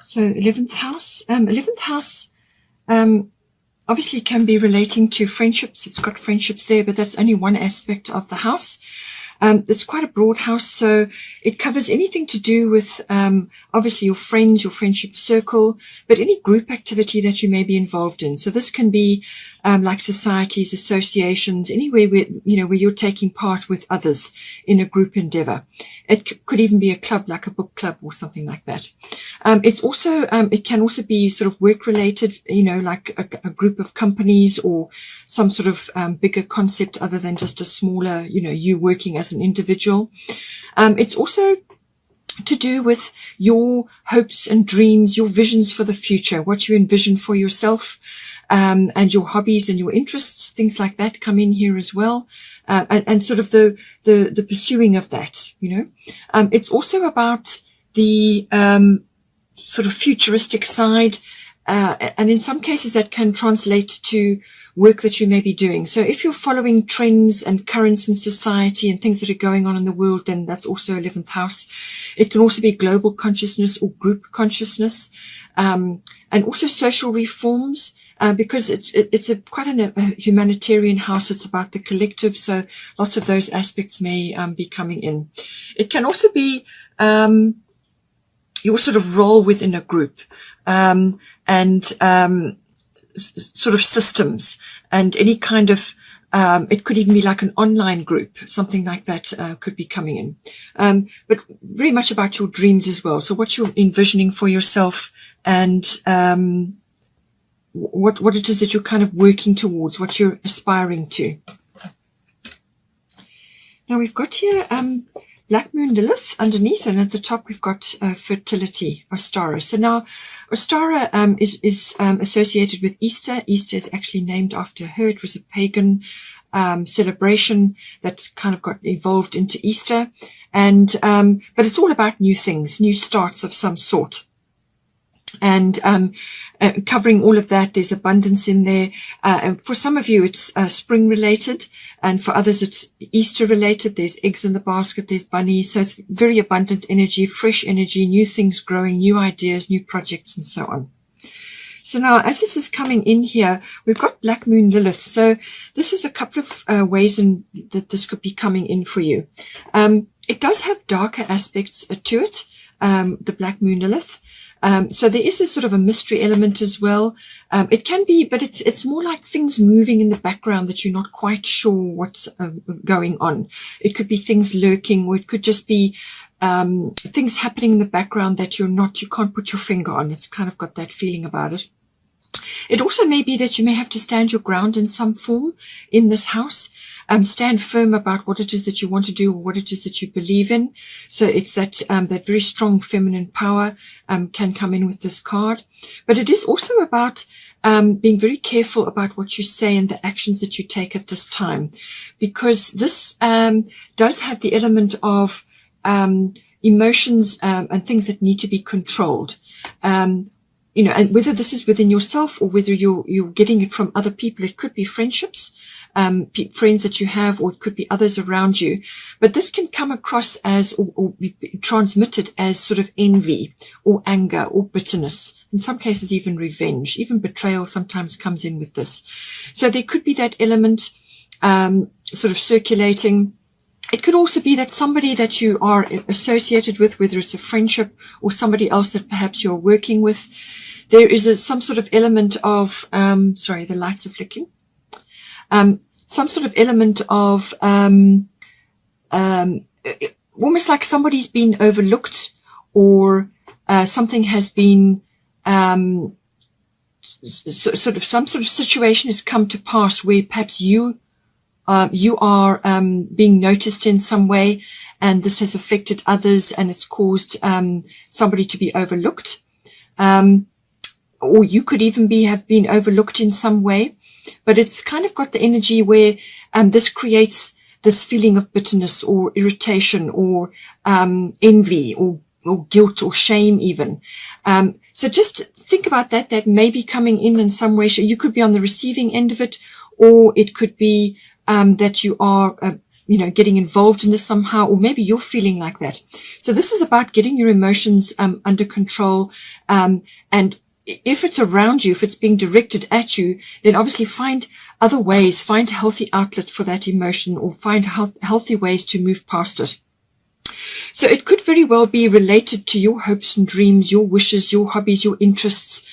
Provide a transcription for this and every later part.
So 11th house. 11th house obviously can be relating to friendships. It's got friendships there, but that's only one aspect of the house. It's quite a broad house, so it covers anything to do with obviously your friends, your friendship circle, but any group activity that you may be involved in. So this can be like societies, associations, anywhere where where you're taking part with others in a group endeavor. It could even be a club, like a book club or something like that. It's also it can also be sort of work related, like a group of companies or some sort of bigger concept other than just a smaller, you working as an individual. It's also to do with your hopes and dreams, your visions for the future, what you envision for yourself, and your hobbies and your interests, things like that come in here as well. And sort of the pursuing of that, It's also about the sort of futuristic side, and in some cases that can translate to work that you may be doing. So if you're following trends and currents in society and things that are going on in the world, then that's also 11th house. It can also be global consciousness or group consciousness, and also social reforms, because it's quite a humanitarian house. It's about the collective, so lots of those aspects may be coming in. It can also be your sort of role within a group, and sort of systems, and any kind of it could even be like an online group, something like that could be coming in, but very much about your dreams as well. So what you're envisioning for yourself, and what it is that you're kind of working towards, what you're aspiring to. Now we've got here Black Moon Lilith underneath, and at the top we've got fertility, Ostara. So now Ostara is associated with Easter. Easter is actually named after her. It was a pagan celebration that kind of got evolved into Easter, and but it's all about new things, new starts of some sort. And covering all of that, there's abundance in there. And for some of you, it's spring related, and for others, it's Easter related. There's eggs in the basket, there's bunnies. So it's very abundant energy, fresh energy, new things growing, new ideas, new projects, and so on. So now, as this is coming in here, we've got Black Moon Lilith. So this is a couple of ways that this could be coming in for you. It does have darker aspects to it, the Black Moon Lilith. So there is a sort of a mystery element as well. It can be, but it's more like things moving in the background that you're not quite sure what's going on. It could be things lurking, or it could just be things happening in the background that you can't put your finger on. It's kind of got that feeling about it. It also may be that you may have to stand your ground in some form in this house. Stand firm about what it is that you want to do, or what it is that you believe in. So it's that very strong feminine power can come in with this card. But it is also about being very careful about what you say and the actions that you take at this time, because this does have the element of emotions and things that need to be controlled. And whether this is within yourself or whether you're getting it from other people. It could be friendships, friends that you have, or it could be others around you. But this can come across as, or be transmitted as sort of envy or anger or bitterness. In some cases, even revenge, even betrayal sometimes comes in with this. So there could be that element sort of circulating. It could also be that somebody that you are associated with, whether it's a friendship or somebody else that perhaps you're working with, there is some sort of element of, sorry, the lights are flicking. Some sort of element of almost like somebody's been overlooked, or something has been sort of some sort of situation has come to pass where perhaps you are being noticed in some way, and this has affected others, and it's caused somebody to be overlooked, or you could even have been overlooked in some way. But it's kind of got the energy where this creates this feeling of bitterness or irritation or envy or guilt or shame even. So just think about that. That may be coming in some way. You could be on the receiving end of it, or it could be that you are getting involved in this somehow, or maybe you're feeling like that. So this is about getting your emotions under control, and if it's around you, if it's being directed at you, then obviously find other ways, find a healthy outlet for that emotion, or find healthy ways to move past it. So it could very well be related to your hopes and dreams, your wishes, your hobbies, your interests.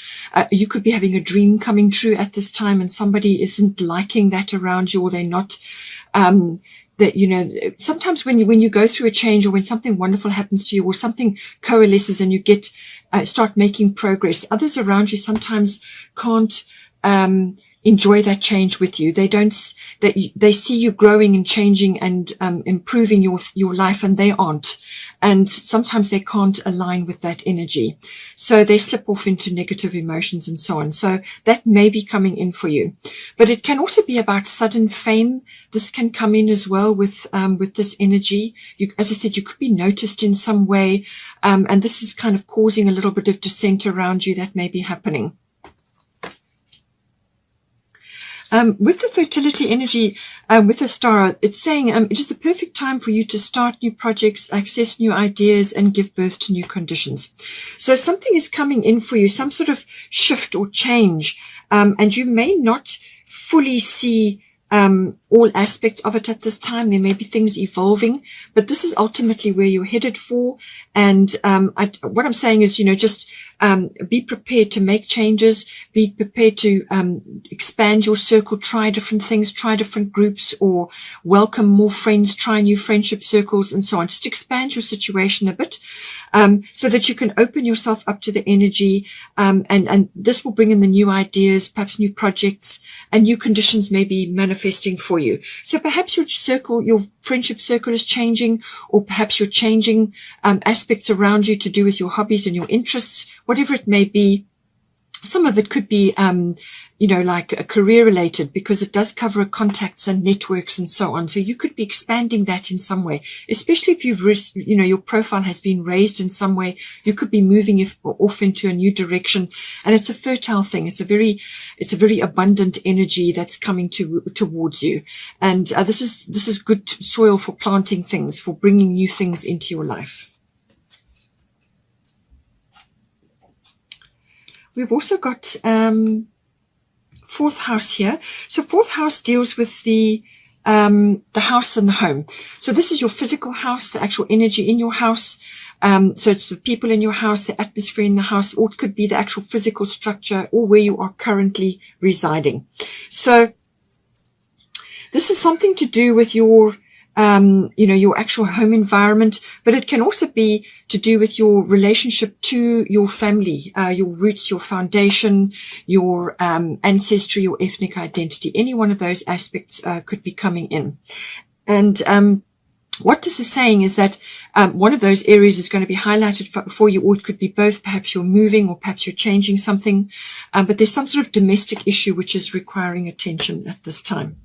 You could be having a dream coming true at this time, and somebody isn't liking that around you, or they're not, that, sometimes when you go through a change, or when something wonderful happens to you, or something coalesces and you start making progress, others around you sometimes can't enjoy that change with you. They see you growing and changing and improving your life, and they aren't. And sometimes they can't align with that energy. So they slip off into negative emotions and so on. So that may be coming in for you. But it can also be about sudden fame. This can come in as well with this energy. As I said, you could be noticed in some way. And this is kind of causing a little bit of dissent around you that may be happening. With the fertility energy, with a star, it's saying it is the perfect time for you to start new projects, access new ideas, and give birth to new conditions. So something is coming in for you, some sort of shift or change, and you may not fully see all aspects of it at this time. There may be things evolving, but this is ultimately where you're headed for. And what I'm saying is, just be prepared to make changes, be prepared to expand your circle, try different things, try different groups, or welcome more friends, try new friendship circles, and so on. Just expand your situation a bit, so that you can open yourself up to the energy, and this will bring in the new ideas, perhaps new projects, and new conditions may be manifesting for you. So perhaps your circle, your friendship circle is changing, or perhaps you're changing aspects around you to do with your hobbies and your interests, whatever it may be. Some of it could be, like a career related, because it does cover contacts and networks and so on. So you could be expanding that in some way, especially if your profile has been raised in some way. You could be moving off into a new direction, and it's a fertile thing. It's a very abundant energy that's coming towards you. And this is good soil for planting things, for bringing new things into your life. We've also got fourth house here. So fourth house deals with the house and the home. So this is your physical house, the actual energy in your house. So it's the people in your house, the atmosphere in the house, or it could be the actual physical structure, or where you are currently residing. So this is something to do with your actual home environment, but it can also be to do with your relationship to your family, your roots, your foundation, your ancestry, your ethnic identity. Any one of those aspects could be coming in. And what this is saying is that one of those areas is going to be highlighted for you, or it could be both. Perhaps you're moving, or perhaps you're changing something, but there's some sort of domestic issue which is requiring attention at this time.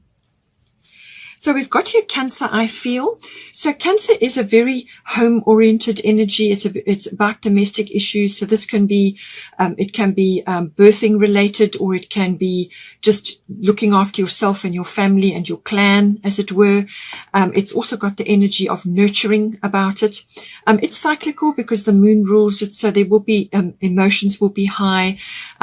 So we've got here Cancer, I feel. So Cancer is a very home-oriented energy. It's about domestic issues. So this can be, it can be birthing related, or it can be just looking after yourself and your family and your clan, as it were. It's also got the energy of nurturing about it. It's cyclical because the moon rules it. So there will be, emotions will be high.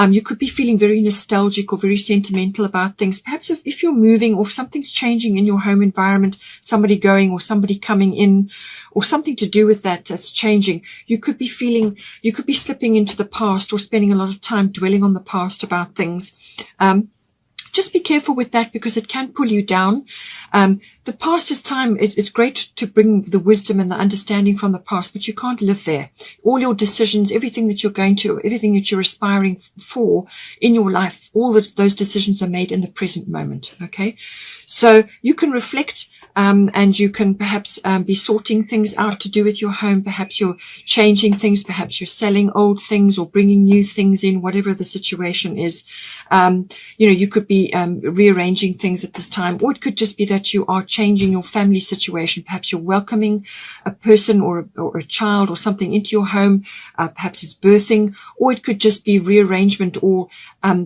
You could be feeling very nostalgic or very sentimental about things. Perhaps if you're moving, or if something's changing in your home environment, somebody going or somebody coming in, or something to do with that's changing, you could be slipping into the past, or spending a lot of time dwelling on the past about things. Just be careful with that, because it can pull you down. The past is time. It's great to bring the wisdom and the understanding from the past, but you can't live there. All your decisions, everything that you're going to, everything that you're aspiring for in your life, all those decisions are made in the present moment. Okay. So you can reflect, and you can perhaps be sorting things out to do with your home. Perhaps you're changing things. Perhaps you're selling old things or bringing new things in, whatever the situation is. You could be rearranging things at this time, or it could just be that you are changing your family situation. Perhaps you're welcoming a person or a child or something into your home. Perhaps it's birthing, or it could just be rearrangement, or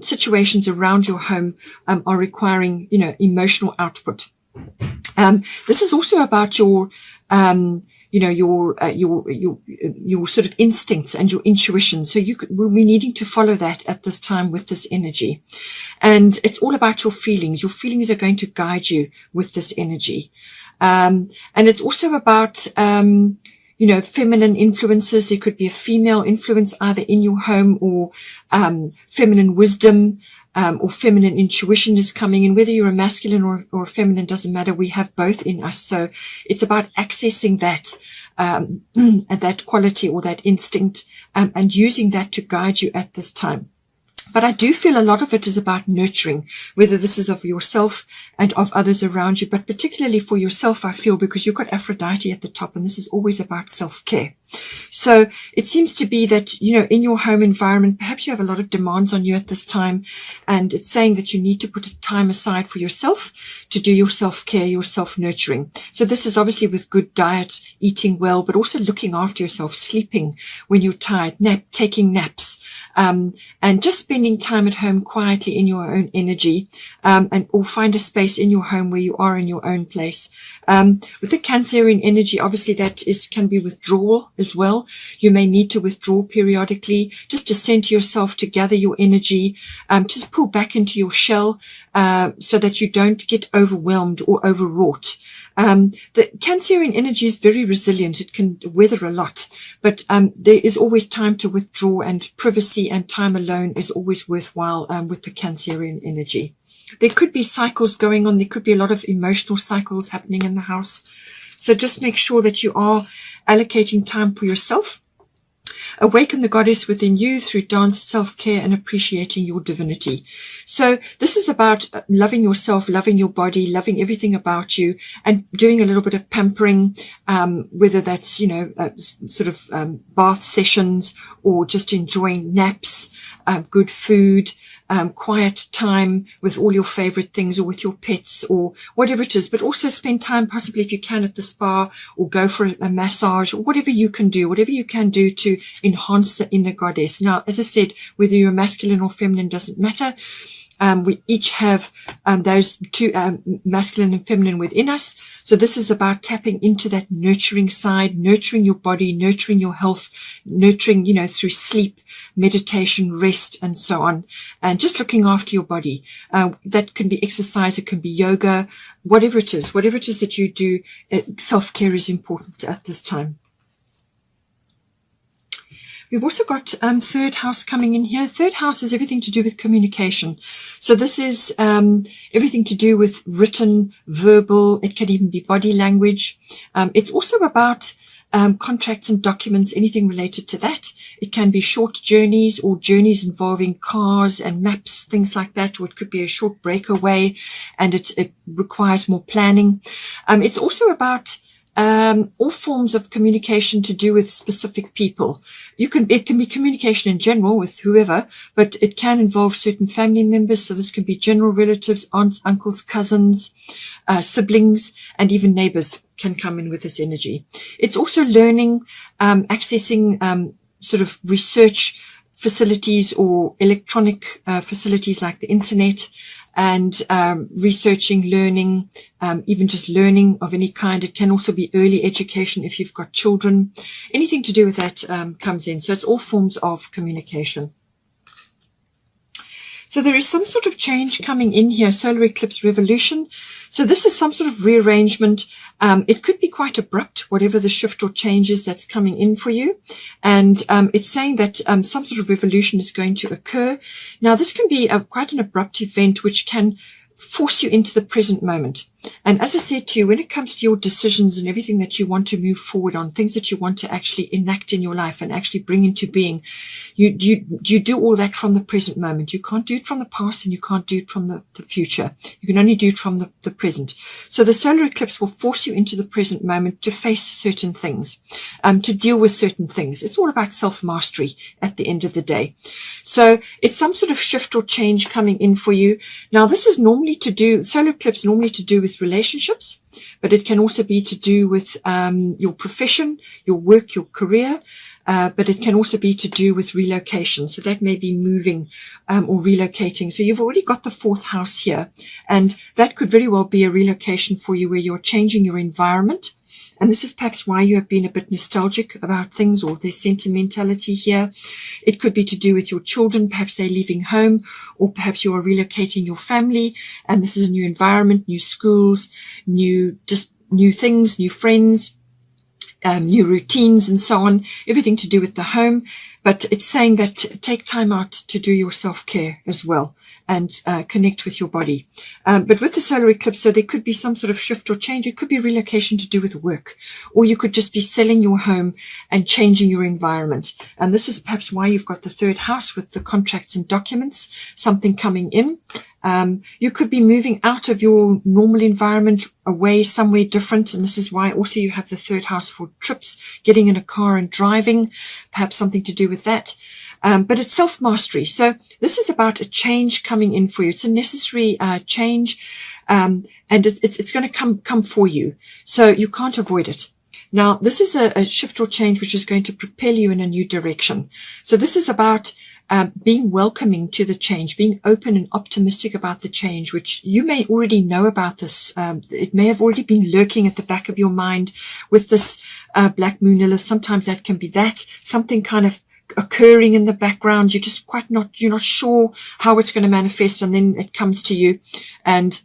situations around your home are requiring, emotional output. This is also about your, your sort of instincts and your intuition. So we'll be needing to follow that at this time with this energy. And it's all about your feelings. Your feelings are going to guide you with this energy. And it's also about, feminine influences. There could be a female influence either in your home or feminine wisdom. Or feminine intuition is coming in. Whether you're a masculine or a feminine doesn't matter. We have both in us. So it's about accessing that, that quality or that instinct, and using that to guide you at this time. But I do feel a lot of it is about nurturing, whether this is of yourself and of others around you, but particularly for yourself, I feel, because you've got Aphrodite at the top, and this is always about self-care. So it seems to be that, in your home environment, perhaps you have a lot of demands on you at this time, and it's saying that you need to put time aside for yourself to do your self-care, your self-nurturing. So this is obviously with good diet, eating well, but also looking after yourself, sleeping when you're tired, taking naps, and just spending time at home quietly in your own energy, or find a space in your home where you are in your own place. With the Cancerian energy, obviously that can be withdrawal as well. You may need to withdraw periodically, just to center yourself, to gather your energy, just pull back into your shell, so that you don't get overwhelmed or overwrought. The Cancerian energy is very resilient. It can weather a lot, but there is always time to withdraw, and privacy and time alone is always worthwhile with the Cancerian energy. There could be cycles going on. There could be a lot of emotional cycles happening in the house. So just make sure that you are allocating time for yourself. Awaken the goddess within you through dance, self-care, and appreciating your divinity. So this is about loving yourself, loving your body, loving everything about you, and doing a little bit of pampering, whether that's, bath sessions, or just enjoying naps, good food, quiet time with all your favorite things, or with your pets, or whatever it is. But also spend time, possibly if you can, at the spa, or go for a massage, or whatever you can do to enhance the inner goddess. Now, as I said, whether you're masculine or feminine doesn't matter. We each have those two, masculine and feminine, within us. So this is about tapping into that nurturing side, nurturing your body, nurturing your health, nurturing, through sleep, meditation, rest, and so on. And just looking after your body. That can be exercise, it can be yoga, whatever it is that you do, self-care is important at this time. We've also got third house coming in here. Third house is everything to do with communication. So this is everything to do with written, verbal. It can even be body language. It's also about contracts and documents, anything related to that. It can be short journeys, or journeys involving cars and maps, things like that. Or it could be a short breakaway, and it requires more planning. It's also about all forms of communication to do with specific people. It can be communication in general with whoever, but it can involve certain family members. So this can be general relatives, aunts, uncles, cousins, siblings, and even neighbors can come in with this energy. It's also learning, accessing sort of research facilities or electronic facilities like the internet, and researching, learning, even just learning of any kind. It can also be early education if you've got children. Anything to do with that comes in. So it's all forms of communication. So there is some sort of change coming in here, solar eclipse revolution. So this is some sort of rearrangement. It could be quite abrupt, whatever the shift or change is that's coming in for you. And it's saying that some sort of revolution is going to occur. Now, this can be quite an abrupt event, which can force you into the present moment. And as I said to you, when it comes to your decisions and everything that you want to move forward on, things that you want to actually enact in your life and actually bring into being, you do all that from the present moment. You can't do it from the past, and you can't do it from the future. You can only do it from the present. So the solar eclipse will force you into the present moment to face certain things, to deal with certain things. It's all about self-mastery at the end of the day. So it's some sort of shift or change coming in for you. Now, this is normally solar eclipse normally to do with relationships, but it can also be to do with your profession, your work, your career. but it can also be to do with relocation. So that may be moving or relocating. So you've already got the 4th house here, and that could very well be a relocation for you where you're changing your environment. And this is perhaps why you have been a bit nostalgic about things, or there's sentimentality here. It could be to do with your children. Perhaps they're leaving home, or perhaps you are relocating your family, and this is a new environment, new schools, new things, new friends, new routines and so on, everything to do with the home. But it's saying that take time out to do your self-care as well, and connect with your body. But with the solar eclipse, so there could be some sort of shift or change. It could be relocation to do with work, or you could just be selling your home and changing your environment. And this is perhaps why you've got the 3rd house with the contracts and documents, something coming in. You could be moving out of your normal environment, away somewhere different. And this is why also you have the 3rd house for trips, getting in a car and driving, perhaps something to do with that. But it's self-mastery. So this is about a change coming in for you. It's a necessary change, and it's going to come for you. So you can't avoid it. Now, this is a shift or change which is going to propel you in a new direction. So this is about being welcoming to the change, being open and optimistic about the change, which you may already know about this. It may have already been lurking at the back of your mind with this black moon Lilith. Sometimes that can be that, something kind of occurring in the background. You're just you're not sure how it's going to manifest, and then it comes to you, and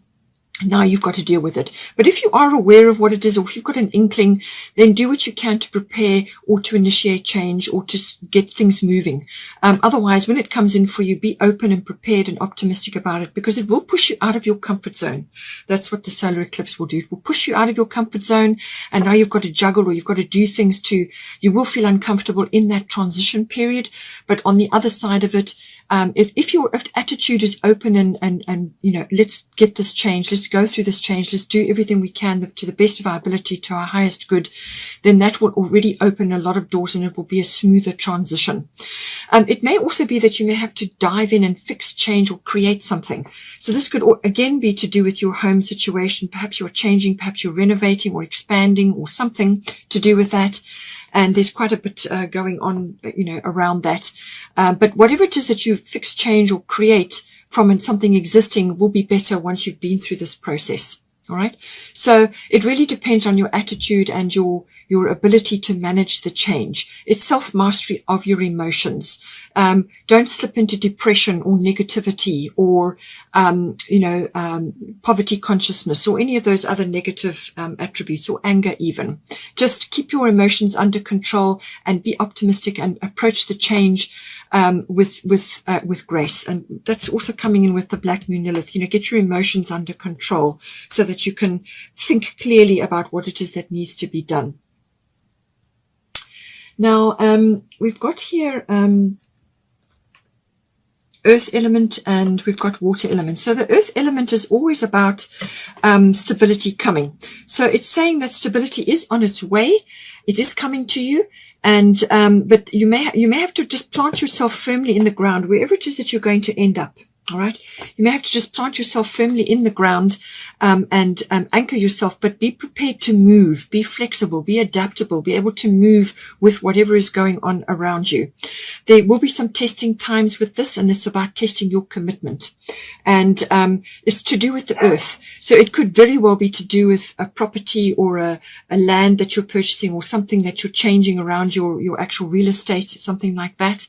now you've got to deal with it. But if you are aware of what it is, or if you've got an inkling, then do what you can to prepare or to initiate change or to get things moving. Otherwise, when it comes in for you, be open and prepared and optimistic about it, because it will push you out of your comfort zone. That's what the solar eclipse will do. It will push you out of your comfort zone, and now you've got to juggle, or you've got to do things you will feel uncomfortable in that transition period. But on the other side of it, if your attitude is open and let's get this change, let's go through this change, let's do everything we can to the best of our ability, to our highest good, then that will already open a lot of doors, and it will be a smoother transition. It may also be that you may have to dive in and fix, change, or create something. So this could again be to do with your home situation. Perhaps you're changing, perhaps you're renovating or expanding, or something to do with that. And there's quite a bit going on, around that. But whatever it is that you fix, change, or create from something existing will be better once you've been through this process. All right. So it really depends on your attitude and your ability to manage the change. It's self-mastery of your emotions. Don't slip into depression or negativity or, poverty consciousness or any of those other negative attributes, or anger even. Just keep your emotions under control and be optimistic and approach the change with grace. And that's also coming in with the black moon Lilith. Get your emotions under control so that you can think clearly about what it is that needs to be done. Now, we've got here earth element, and we've got water element. So the earth element is always about stability coming. So it's saying that stability is on its way. It is coming to you. And but you may have to just plant yourself firmly in the ground wherever it is that you're going to end up. All right. You may have to just plant yourself firmly in the ground and anchor yourself, but be prepared to move, be flexible, be adaptable, be able to move with whatever is going on around you. There will be some testing times with this, and it's about testing your commitment. And it's to do with the earth. So it could very well be to do with a property or a land that you're purchasing, or something that you're changing around your actual real estate, something like that.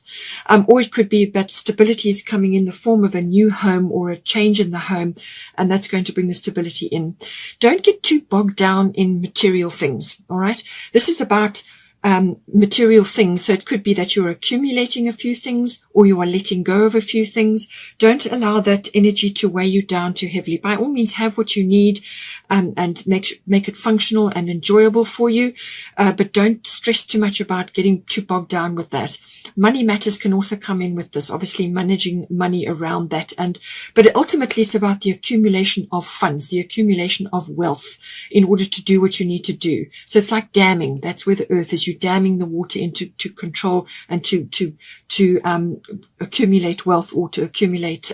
Or it could be that stability is coming in the form of a new home or a change in the home, and that's going to bring the stability in. Don't get too bogged down in material things. All right. This is about material things. So it could be that you're accumulating a few things, or you are letting go of a few things. Don't allow that energy to weigh you down too heavily. By all means, have what you need and make it functional and enjoyable for you. But don't stress too much about getting too bogged down with that. Money matters can also come in with this, obviously managing money around that. But ultimately, it's about the accumulation of funds, the accumulation of wealth in order to do what you need to do. So it's like damming. That's where the earth is. You're damming the water into to control and to accumulate wealth, or to accumulate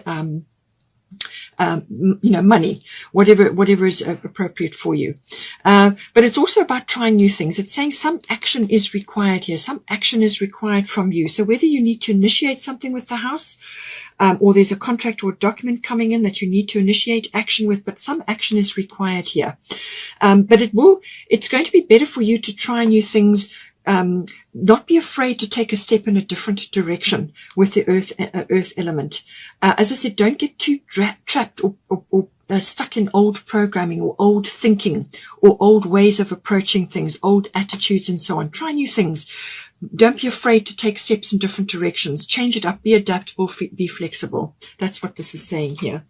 money, whatever is appropriate for you. But it's also about trying new things. It's saying some action is required here. Some action is required from you. So whether you need to initiate something with the house, or there's a contract or a document coming in that you need to initiate action with, but some action is required here. But it's going to be better for you to try new things. Not be afraid to take a step in a different direction with the earth element. As I said, don't get too trapped or stuck in old programming or old thinking or old ways of approaching things, old attitudes and so on. Try new things. Don't be afraid to take steps in different directions. Change it up. Be adaptable. Be flexible. That's what this is saying here.